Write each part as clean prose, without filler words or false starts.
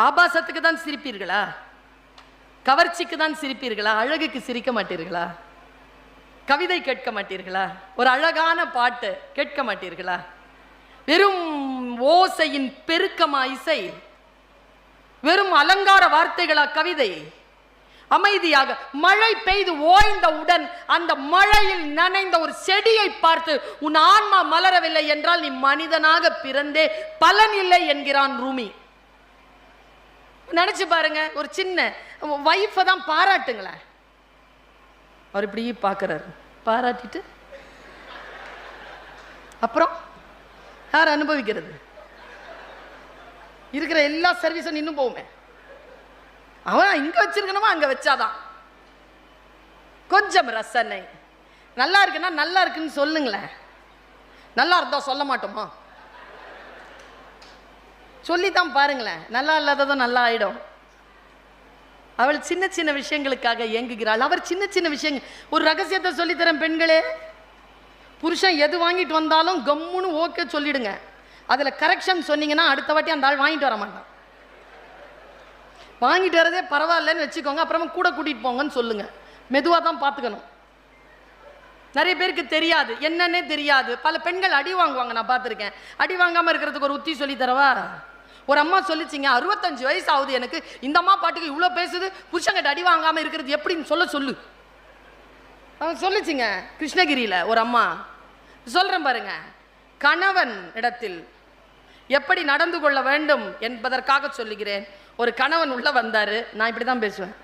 ஆபாசத்துக்கு தான் சிரிப்பீர்களா? கவர்ச்சிக்கு தான் சிரிப்பீர்களா? அழகுக்கு சிரிக்க மாட்டீர்களா? கவிதை கேட்க மாட்டீர்களா? ஒரு அழகான பாட்டு கேட்க மாட்டீர்களா? வெறும் ஓசையின் பெருக்கமா இசை? வெறும் அலங்கார வார்த்தைகளா கவிதை? அமைதியாக மழை பெய்து ஓய்ந்தவுடன் அந்த மழையில் நனைந்த ஒரு செடியை பார்த்து உன் ஆன்மா மலரவில்லை என்றால் நீ மனிதனாக பிறந்தே பலன் இல்லை என்கிறான் ரூமி. நினைச்சு பாருங்க, ஒரு சின்ன வைஃபை தான் பாராட்டுங்களேன். அவர் இப்படி பார்க்கிறாரு, பாராட்டிட்டு அப்புறம் யார் அனுபவிக்கிறது? இருக்கிற எல்லா சர்வீஸும் இன்னும் போகுமே. அவன் இங்க வச்சிருக்கணுமா அங்க வச்சாதான். கொஞ்சம் ரசனை. நல்லா இருக்குன்னா நல்லா இருக்குன்னு சொல்லுங்களேன். நல்லா இருந்தா சொல்ல மாட்டோமா? சொல்லித்தான் பாருங்களேன். நல்லா இல்லாததும் நல்லா ஆயிடும். அவள் சின்ன சின்ன விஷயங்களுக்காக ஏங்குகிறாள். அவர் சின்ன சின்ன விஷயங்கள். ஒரு ரகசியத்தை சொல்லித்தரேன் பெண்களே. புருஷன் எது வாங்கிட்டு வந்தாலும் கம்முன்னு ஓகே சொல்லிடுங்க. அதுல கரெக்ஷன் சொன்னீங்கன்னா அடுத்த வாட்டி அந்த ஆள் வாங்கிட்டு வர மாட்டான். வாங்கிட்டு வரதே பரவாயில்லன்னு வச்சுக்கோங்க, அப்புறமா கூட கூட்டிட்டு போங்கன்னு சொல்லுங்க. மெதுவாக தான் பார்த்துக்கணும். நிறைய பேருக்கு தெரியாது, என்னன்னே தெரியாது. பல பெண்கள் அடி வாங்குவாங்க, நான் பார்த்துருக்கேன். அடி வாங்காமல் இருக்கிறதுக்கு ஒரு உத்தி சொல்லி தரவா? ஒரு அம்மா சொல்லிச்சிங்க, 65 வயசு ஆகுது எனக்கு, இந்த அம்மா பாட்டுக்கு இவ்வளோ பேசுது, புருஷங்கிட்ட அடி வாங்காமல் இருக்கிறது எப்படின்னு சொல்லு. அவன் சொல்லிச்சிங்க, கிருஷ்ணகிரியில் ஒரு அம்மா. சொல்கிறேன் பாருங்க, கணவன் இடத்தில் எப்படி நடந்து கொள்ள வேண்டும் என்பதற்காக சொல்லுகிறேன். ஒரு கணவன் உள்ள வந்தாரு. நான் இப்படி தான் பேசுவேன்.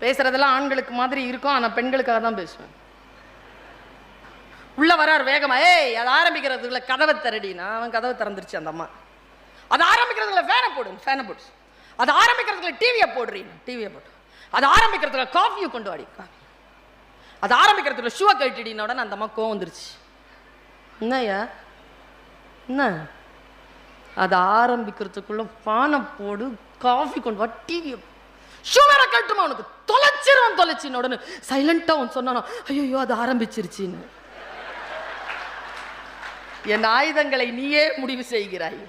பேசுறதெல்லாம் ஆண்களுக்கு மாதிரி இருக்கும், ஆனால் பெண்களுக்காக தான் பேசுவேன். உள்ள வரார் வேகமா. ஏய், அது ஆரம்பிக்கிறதுக்குள்ள கதவை திறடினா அவன் கதவை திறந்துருச்சு. அந்த அம்மா, அது ஆரம்பிக்கிறதுக்குள்ள ஃபேனை போடு. அது ஆரம்பிக்கிறதுக்குள்ள டிவியை போட்டு. அது ஆரம்பிக்கிறதுக்குள்ள காஃபியை கொண்டு வாடி. அது ஆரம்பிக்கிறதுக்குள்ள ஷூவை கட்டிடின உடனே அந்த அம்மா கோவம் வந்துருச்சு. என்னையா என்ன? அது ஆரம்பிக்கிறதுக்குள்ள பானை போடு, காஃபி கொண்டு வா, டிவியை ஷூவர கட்டுமா, உனக்கு தொலைச்சின்னு உடனே சைலண்டா அவன் சொன்னானோ, ஐயோ அது ஆரம்பிச்சிருச்சின்னு. என் ஆயுதங்களை நீயே முடிவு செய்கிறாய்.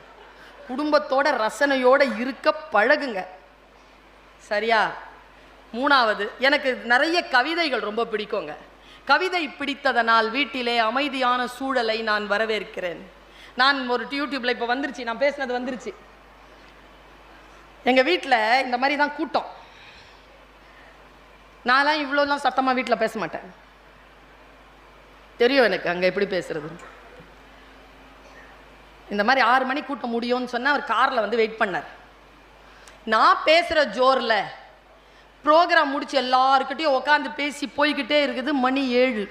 குடும்பத்தோட ரசனையோட இருக்க பழகுங்க. சரியா? மூணாவது, எனக்கு நிறைய கவிதைகள் ரொம்ப பிடிக்குங்க. கவிதை பிடித்ததனால் வீட்டிலே அமைதியான சூழலை நான் வரவேற்கிறேன். நான் ஒரு யூடியூப்ல இப்போ வந்துருச்சு, நான் பேசினது வந்துருச்சு. எங்கள் வீட்டில் இந்த மாதிரி தான் கூட்டம். நான்லாம் இவ்வளோலாம் சத்தமாக வீட்டில் பேச மாட்டேன். தெரியும் எனக்கு அங்கே எப்படி பேசுறது. இந்த மாதிரி 6 மணி கூட்டம் முடியும்னு சொன்னால் அவர் காரில் வந்து வெயிட் பண்ணார். நான் பேசுகிற ஜோரில் ப்ரோக்ராம் முடிச்சு எல்லாருக்கிட்டையும் உட்காந்து பேசி போய்கிட்டே இருக்குது. மணி 7.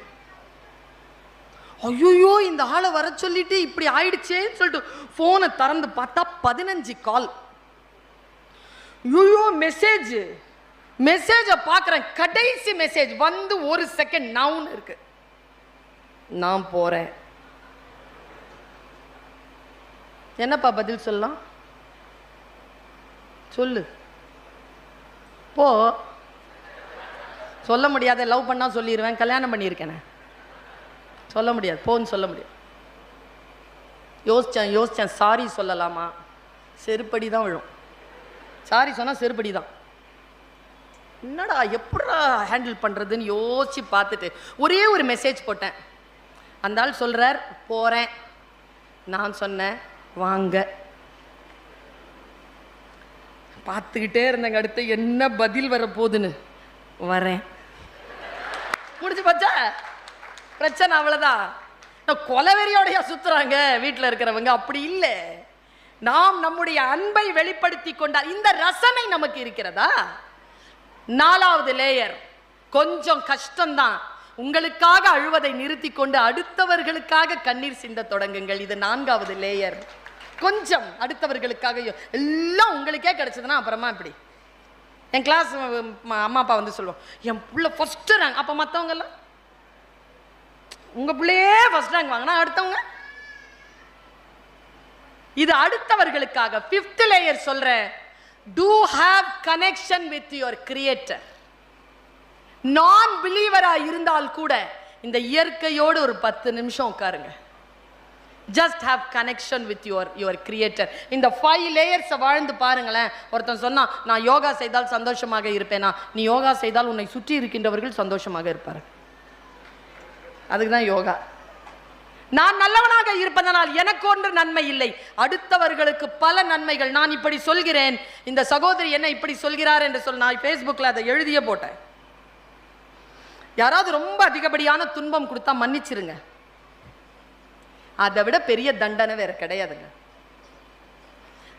ஐயோ, இந்த ஆளை வர சொல்லிட்டு இப்படி ஆயிடுச்சேன்னு சொல்லிட்டு ஃபோனை திறந்து பார்த்தா 15 கால். ஐயோ, மெசேஜை பார்க்குறேன். கடைசி மெசேஜ் வந்து 1 செகண்ட் நவுன் இருக்கு. நான் போகிறேன். என்னப்பா பதில் சொல்லலாம்? சொல்லு. போ. சொல்ல முடியாத. லவ் பண்ணா சொல்லிடுவேன், கல்யாணம் பண்ணியிருக்கேனே. சொல்ல முடியாது, போன்னு சொல்ல முடியாது. யோசிச்சேன் சாரி சொல்லலாமா? செருப்படி தான் விழும். சாரி சொன்னால் செருப்படி தான். என்னடா எப்படா ஹேண்டில் பண்ணுறதுன்னு யோசிச்சு பார்த்துட்டு ஒரே ஒரு மெசேஜ் போட்டேன். அந்த ஆள் சொல்கிறார் போகிறேன். நான் சொன்னேன் வாங்க. பார்த்துக்கிட்டே இருந்தேங்க. அடுத்து என்ன பதில் வர போகுதுன்னு. வரேன். முடிச்சு போச்சா பிரச்சனை? அவ்வளோதான். கொலவெறியோடையா சுற்றுறாங்க வீட்டில் இருக்கிறவங்க? அப்படி இல்லை. நாம் நம்முடைய அன்பை வெளிப்படுத்தி கொண்டால் இந்த ரசனை நமக்கு இருக்கிறதா? 4வது லேயர் கொஞ்சம் கஷ்டம்தான். உங்களுக்காக அழுவதை நிறுத்தி கொண்டு அடுத்தவர்களுக்காக கண்ணீர் சிந்த தொடங்குங்கள். இது 4வது லேயர். கொஞ்சம் அடுத்தவர்களுக்காக எல்லாம் உங்களுக்கே கிடைச்சதுன்னா அப்புறமா இப்படி. என் கிளாஸ் அம்மா அப்பா வந்து சொல்லுவோம், என் பிள்ளை ஃபர்ஸ்ட் ரேங்க். அப்போ மற்றவங்க எல்லாம் உங்க பிள்ளையே ஃபர்ஸ்ட் ரேங்க் வாங்கினா அடுத்தவங்க. இது அடுத்தவர்களுக்காக. 5th லேயர் சொல்றேன், do have connection with your creator. நான் பிலீவரா இருந்தால் கூட இந்த இயற்கையோடு ஒரு 10 நிமிஷம் உட்காருங்க. Just have connection with your creator. இந்த 5 layers வாழ்ந்து பாருங்களேன். ஒருத்தன் சொன்னா நான் யோகா செய்தால் சந்தோஷமாக இருப்பேனா, நீ யோகா செய்தால் உன்னை சுற்றி இருக்கின்றவர்கள் சந்தோஷமாக இருப்பார். அதுக்கு தான் யோகா. நான் நல்லவனாக இருப்பதனால் எனக்கு ஒன்று நன்மை இல்லை, அடுத்தவர்களுக்கு பல நன்மைகள். நான் இப்படி சொல்கிறேன், இந்த சகோதரி என்ன இப்படி சொல்கிறார் என்று சொல்லி நான் ஃபேஸ்புக்கில் அதை எழுதியே போட்டேன். யாராவது ரொம்ப அதிகப்படியான துன்பம் கொடுத்தா மன்னிச்சிருங்க, அதை விட பெரிய தண்டனை வேற கிடையாதுங்க.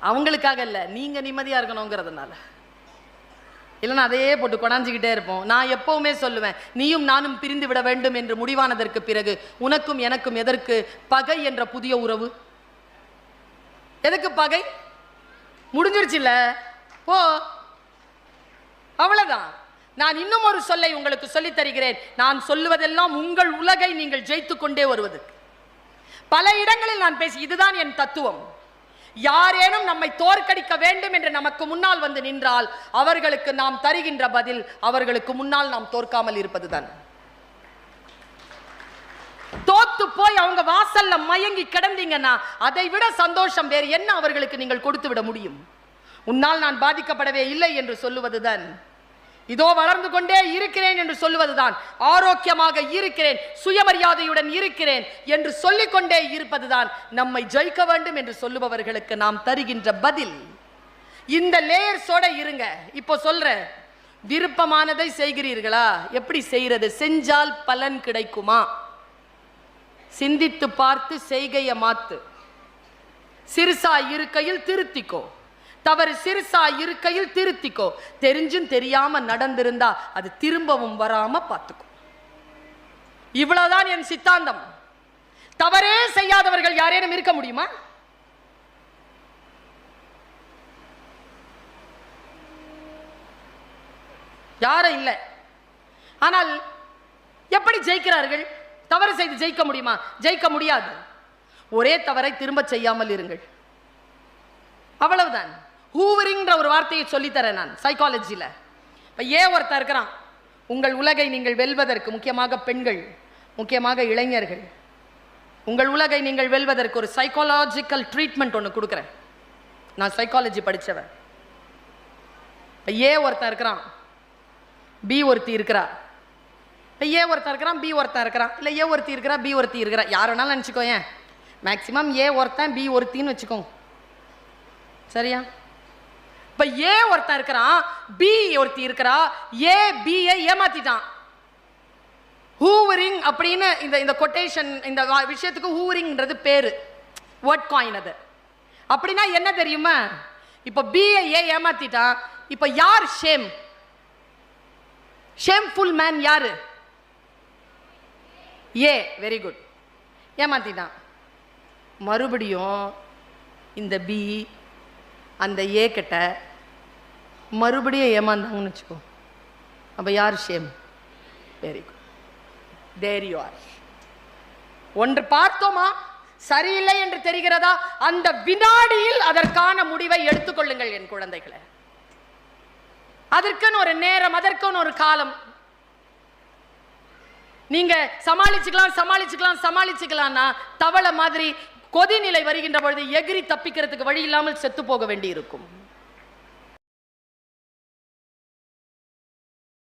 அவங்களுக்காக இல்லை, நீங்க நிம்மதியா இருக்கணுங்கிறதுனால. இல்லைன்னா அதையே போட்டு கொடாஞ்சிக்கிட்டே இருப்போம். நான் எப்பவுமே சொல்லுவேன், நீயும் நானும் பிரிந்து விட வேண்டும் என்று முடிவானதற்கு பிறகு உனக்கும் எனக்கும் எதற்கு பகை என்ற புதிய உறவு? எதுக்கு பகை? முடிஞ்சிருச்சு இல்ல, ஓ அவ்வளவுதான். நான் இன்னும் ஒரு சொல்லை உங்களுக்கு சொல்லித் தருகிறேன். நான் சொல்லுவதெல்லாம் உங்கள் உலகை நீங்கள் ஜெயித்துக் கொண்டே வருவதற்கு. பல இடங்களில் நான் பேசி, இதுதான் என் தத்துவம். யாரேனும் நம்மை தோற்கடிக்க வேண்டும் என்று நமக்கு முன்னால் வந்து நின்றால் அவர்களுக்கு நாம் தருகின்ற பதில் அவர்களுக்கு முன்னால் நாம் தோற்காமல் இருப்பதுதான். தோத்து போய் அவங்க வாசல்ல மயங்கி கிடந்தீங்கன்னா அதை விட சந்தோஷம் வேறு என்ன அவர்களுக்கு நீங்கள் கொடுத்து விட முடியும்? உன்னால் நான் பாதிக்கப்படவே இல்லை என்று சொல்லுவதுதான், இதோ வளர்ந்து கொண்டே இருக்கிறேன் என்று சொல்லுவதுதான், ஆரோக்கியமாக இருக்கிறேன், சுயமரியாதையுடன் இருக்கிறேன் என்று சொல்லிக்கொண்டே இருப்பதுதான் நம்மை ஜெயிக்க வேண்டும் என்று சொல்லுபவர்களுக்கு நாம் தருகின்ற பதில். இந்த லேயர்ஸோட இருங்க. இப்போ சொல்ற, விருப்பமானதை செய்கிறீர்களா? எப்படி செய்யறது? செஞ்சால் பலன் கிடைக்குமா? சிந்தித்து பார்த்து செய்கையை மாத்து. சிறுசா இருக்கையில் திருத்திக்கோ, தவறு சிறுசா இருக்கையில் திருத்திக்கோ. தெரிஞ்சும் தெரியாம நடந்திருந்தா அது திரும்பவும் வராம பார்த்துக்கோ. இவ்வளவுதான் என் சித்தாந்தம். தவறே செய்யாதவர்கள் யாரேனும் இருக்க முடியுமா? யாரும் இல்லை. ஆனால் எப்படி ஜெயிக்கிறார்கள்? தவறு செய்து ஜெயிக்க முடியுமா? ஜெயிக்க முடியாது. ஒரே தவறை திரும்ப செய்யாமல் இருங்கள், அவ்வளவுதான். ஹூவரிங்கிற ஒரு வார்த்தையை சொல்லித்தரேன் நான் சைக்காலஜியில். இப்போ ஒருத்தர் இருக்கிறான், உங்கள் உலகை நீங்கள் வெல்வதற்கு, முக்கியமாக பெண்கள், முக்கியமாக இளைஞர்கள், உங்கள் உலகை நீங்கள் வெல்வதற்கு ஒரு சைக்காலஜிக்கல் ட்ரீட்மெண்ட் ஒன்று கொடுக்குறேன். நான் சைக்காலஜி படித்தவன். இப்போ ஒருத்தர் இருக்கிறான், பி ஒருத்தி இருக்கிறா. இப்போ ஒருத்தர் இருக்கிறான், பி ஒருத்தர் இருக்கிறான், இல்லை ஒருத்தி இருக்கிறா, பி ஒருத்தி இருக்கிறா, யார் வேணாலும் நினச்சிக்கோ. ஏன் மேக்சிமம் ஒருத்தன், பி ஒருத்தின்னு வச்சுக்கோங்க, சரியா? இப்ப ஒருத்தன் இருக்கிறான், பி ஒருத்தி இருக்கிறா, பியை ஏமாத்திட்டான். ஹூவரிங் அப்படின்னு இந்த கொட்டேஷன், இந்த விஷயத்துக்கு ஹூவரிங்ன்றது பேரு, வேர்ட் காயின். அது அப்படின்னா என்ன தெரியுமா? இப்ப பியை ஏமாத்திட்டான். இப்ப யார் ஷேம்? ஷேம்ஃபுல் மேன் யாரு? வெரி குட், ஏமாத்திட்டான். மறுபடியும் இந்த பி அந்த கிட்ட மறுபடியும் ஏமாந்தாங்கன்னு வச்சுக்கோ, அப்ப யார் shame? Very good, there you are. ஒன்று பார்த்தோமா, சரியில்லை என்று தெரிகிறதா, அந்த வினாடியில் அதற்கான முடிவை எடுத்துக்கொள்ளுங்கள் என் குழந்தைகளை. அதற்குன்னு ஒரு நேரம், அதற்குன்னு ஒரு காலம். நீங்க சமாளிச்சுக்கலாம்னா தவளை மாதிரி கொதிநிலை வருகின்ற பொழுது எகிரி தப்பிக்கிறதுக்கு வழி இல்லாமல் செத்து போக வேண்டி இருக்கும்.